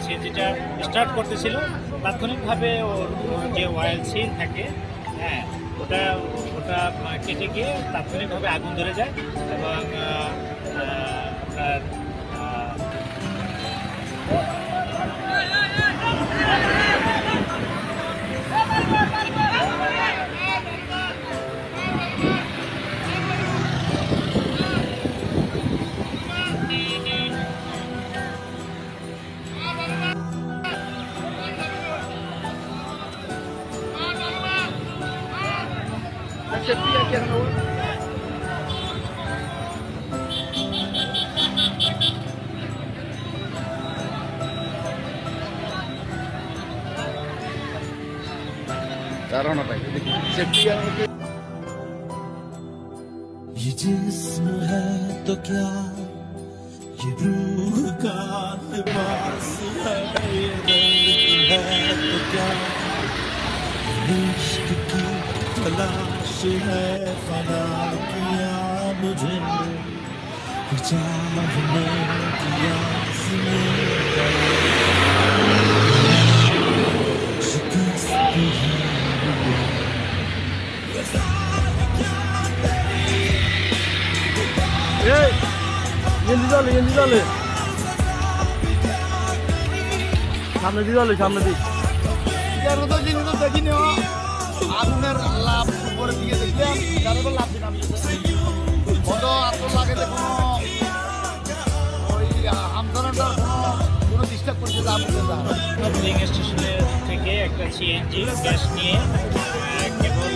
সিএনজিটা start করতেছিল, তাৎক্ষণিকভাবে ওর যে অয়েল সিল থাকে, হ্যাঁ, ওটা ওটা কেটে গিয়ে তাৎক্ষণিকভাবে আগুন ধরে যায় এবং আপনার ये जिस्म है तो क्या, ये रूह का लिबास है, ये दर्द है तो क्या, ये इश्क की तलाश है, फना किया मुझे चाहने की आस में, शिकस्त है সামনে দিয়ে সামনে দিক দেখিনি আগুনের লাভ উপরে দিকে দেখলাম, তারপর লাভ দিলাম কত আতর লাগে কোনো ওই আমদানাটার কোনো ডিস্টার্ব করছে লাভ ফিলিং স্টেশনের থেকে একটা সিএনজি গ্যাস নিয়ে কেবল